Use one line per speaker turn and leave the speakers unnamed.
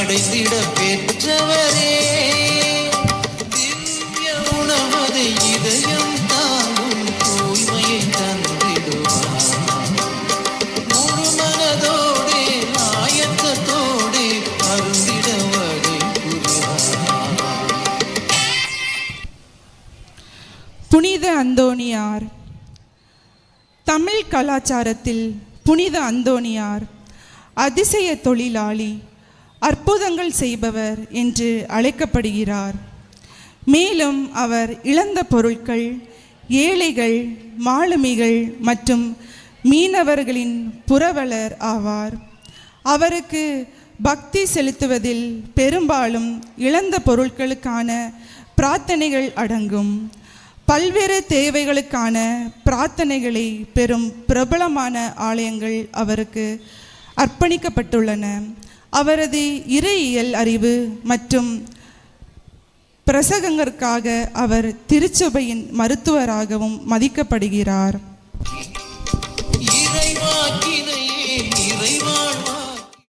அடைந்திட பெற்றவரே, திவ்ய உணவதை இதயம் தாங்கும் தூய்மையை தந்திடுவார். முழு மனதோடே ஆயத்தத்தோடே அருந்திட வகை புரிவார்.
புனித அந்தோணியார். தமிழ் கலாச்சாரத்தில் புனித அந்தோணியார் அதிசய தொழிலாளி, அற்புதங்கள் செய்பவர் என்று அழைக்கப்படுகிறார். மேலும் அவர் இழந்த பொருட்கள், ஏழைகள், மாலுமிகள் மற்றும் மீனவர்களின் புரவலர் ஆவார். அவருக்கு பக்தி செலுத்துவதில் பெரும்பாலும் இழந்த பொருட்களுக்கான பிரார்த்தனைகள் அடங்கும். பல்வேறு தேவைகளுக்கான பிரார்த்தனைகளை பெறும் பிரபலமான ஆலயங்கள் அவருக்கு அர்ப்பணிக்கப்பட்டுள்ளன. அவரது இறையியல் அறிவு மற்றும் பிரசங்கங்களுக்காக அவர் திருச்சபையின் மருத்துவராகவும் மதிக்கப்படுகிறார்.
இறைவாக்கினையே இறைவா